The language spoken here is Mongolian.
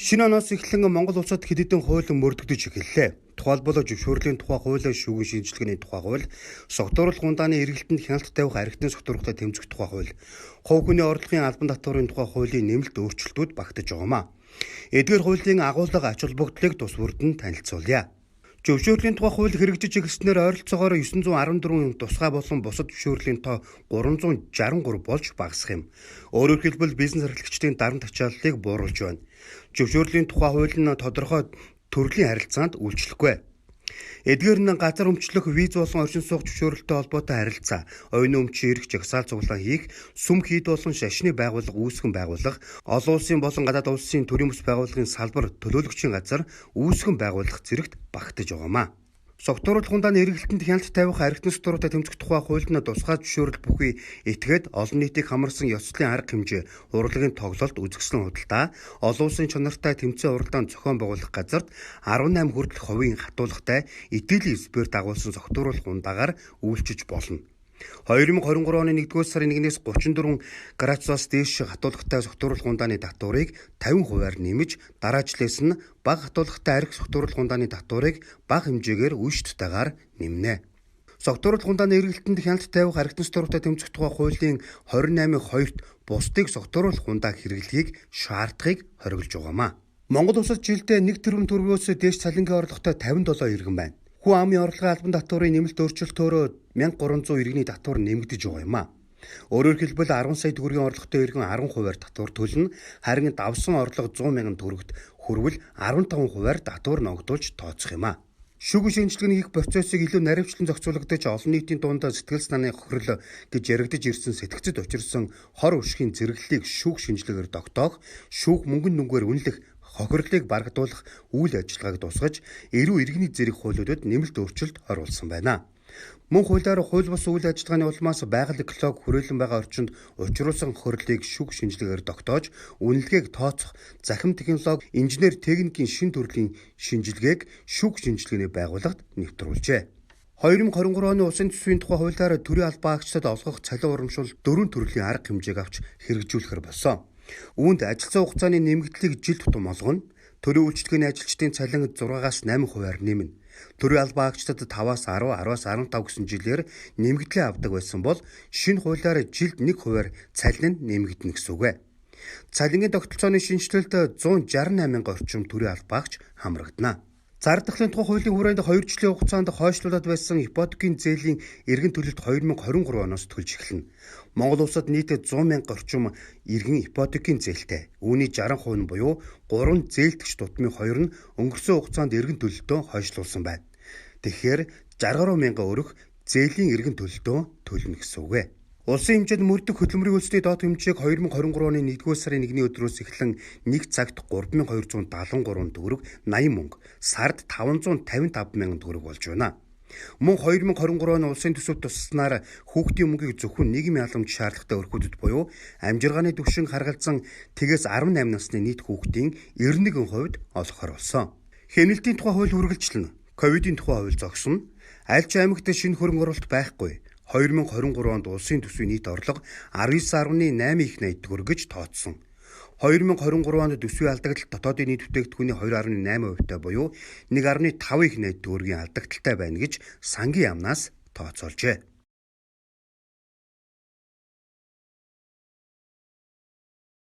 Шинэ оноос эхлэн Монгол улсад хэд хэдэн хууль мөрдөгдөж эхэллээ. Тухайлбал зөвшөөрлийн тухай хууль, шүүгийн шинжилгээний тухай хууль, согтууруулах гундааны эргэлтэнд хяналт тавих архитын согтууруулалтад тэмцэх тухай хууль, хувь хүний орлогын албан татварын тухай хуулийн нэмэлт өөрчлөлтүүд багтаж байгаамаа. Эдгээр хуулийн агуулга ач холбогдлыг тус бүрдэн танилцуулъя. Зөвшөөрлийн тухай хууль хэрэгжиж эхэлснээр ойролцоогоор 914 тусгай болон бусад зөвшөөрлийн тоо 363 болж багасах юм. Өөрөөр хэлбэл бизнес эрхлэгчдийн дарамт ачааллыг бууруулж байна. Зөвшөөрлийн тухай хууль нь тодорхой төрлийн харилцаанд үйлчлэхгүй. Эдгээр нь газар өмчлөх, виз болон оршин суух зөвшөөрөлтөй холбоотой харилцаа, оюуны өмчийн эрх жагсаал цуглаан хийх, сүм хийд болон шашны байгууллага үүсгэн байгуулах, олон улсын болон гадаад улсын төрийн бүс байгууллагын салбар төлөөлөгчийн газар үүсгэн байгуулах зэрэгт багтаж байгаамаа. Согтууруулах гундааны эргэлтэнд хяналт тавих архитын согтууруулалтад тэмцэх тухай хууль нь тусгай зөвшөөрөл бүхий этгээд олон нийтийг хамарсан ёслолын арга хэмжээ, урлагийн тоглолт, үзэсгэлэн худалдаа, олон улсын чанартай тэмцээн уралдаан зохион байгуулах газарт 18 хүртэлх хувийн хатуулагтай эдийн эсбээр дагуулсан согтууруулах гундаагаар үйлчиж болно. 2023 оны 1-р сарын 1-ээс 34 градусаас дээш хатуулагтай согтууруулах гундааны татварыг 50% нэмж, дараа жилээс нь бага хатуулагтай архи согтууруулах гундааны татварыг бага хэмжээгээр үе-шаттайгаар нэмнэ. Согтууруулах гундааны эргэлтэнд хяналт тавих архитын согтууруулалтад тэмцэх тухай хуулийн 28-2-т бусдыг согтууруулах гундааг хэрэглэхийг шаардахыг хориглож байгаамаа. Монгол улсад жилдээ 1 тэрбум төгрөгөөс дээш цалингийн орлоготой 57 иргэн байна. Хүн амын орлогын албан татварын нэмэлт өөрчлөлтөөр 1300 иргэний татвар нэмэгдэж байгаа юм а. Өөрөөр хэлбэл 10 сая төгрөгийн орлоготой иргэн 10% татвар төлнө, харин давсан орлого 100 мянган төгрөгт хүрвэл 15% татвар ногдуулж тооцох юм а. Шүүгийн шинжилгээний хийх процессыг илүү наривчлан зохицуулагдаж, олон нийтийн дунд сэтгэл санааны хохирол гэж яригдж ирсэн сэтгцэд учирсан хор өшгийн зэрэглэлийг шүүх шинжилгээгээр тогтоох, шүүх мөнгөн дүнгээр үнэлэх, хохирлыг барагдуулах үйл ажиллагааг дуусгаж, эрүү иргэний зэрэг хуулиудад нэмэлт өөрчлөлт оруулсан байна. Мөн хуулиар хууль бус үйл ажиллагааны улмаас байгаль эколог хүрээлэн байгаа орчинд учруулсан хохирлыг шүүх шинжилгээгээр тогтоож, үнэлгээг тооцох, захим технологи, инженер техникийн шин төрлийн шинжилгээг шүүх шинжилгээний байгууллагад нэвтрүүлжээ. 2023 оны улсын төсвийн тухай хуулиар төрийн албан агчдад олгох цалин урамшуул 4 төрлийн арга хэмжээг авч хэрэгжүүлэхээр болсон. Үүнд ажилтсан хугацааны нэмэгдлийг жил тутам олгоно. Төрийн үйлчлэгээний ажилчдын цалин 6-аас 8% нэмнэ. Төрийн албан агчдад 5-аас 10, 10-аас 15 гэсэн жилээр нэмэгдлээ авдаг байсан бол шинэ хуулиар жилд 1% цалин нь нэмэгдэнэ гэсэн үг. Цалингийн тогтолцооны шинжилэлд 168 мянган орчим төрийн албан агч хамрагдана. Зардахлын тухай хуулийн хүрээнд 2 жилийн хугацаанд хойшлуулад байсан ипотекийн зээлийн эргэн төлөлт 2023 оноос төлж эхэлнэ. Монгол улсад нийт 100 мянга орчим эргэн ипотекийн зээлтэй. Үүний 60% нь буюу 3 зээлтгч тутмын 2 нь өнгөрсөн хугацаанд эргэн төлөлтөө хойшлуулсан байна. Тэгэхээр 63 мянган өрөх зээлийн эргэн төлөлтөө төлнө гэсэн үг. Улсын хэмжээнд мөрдөх хөдөлмөрийн хөлсний доод хэмжээг 2023 оны 1-р сарын 1-ний өдрөөс эхлэн 1 цагт 3273 төгрөг 80 мөнгө, сард 555 мянган төгрөг болж байна. Мөн 2023 оны улсын төсөвт тусснаар хүүхдийн мөнгийг зөвхөн нийгмийн халамж шаардлагатай өрхүүдэд буюу амжиргааны түвшин харгалзан тэгээс 18 насны нийт хүүхдийн 91% олгохоор болсон. Хяналтын тухай хууль үргэлжлэнэ. Ковидын тухай хууль зогсно. Аль ч аймагт шинэ хөрөнгө оруулалт байхгүй. 2023 онд улсын төсвийн нийт орлого 19.8 их найт төгрөг гэж тооцсон. 2023 онд төсвийн алдагдлал дотоодын нийт бүтээгдэхүүний 2.8%-тай буюу 1.5 их найт төгрөгийн алдагдaltaй байна гэж сангийн яамнаас тооцоолжээ.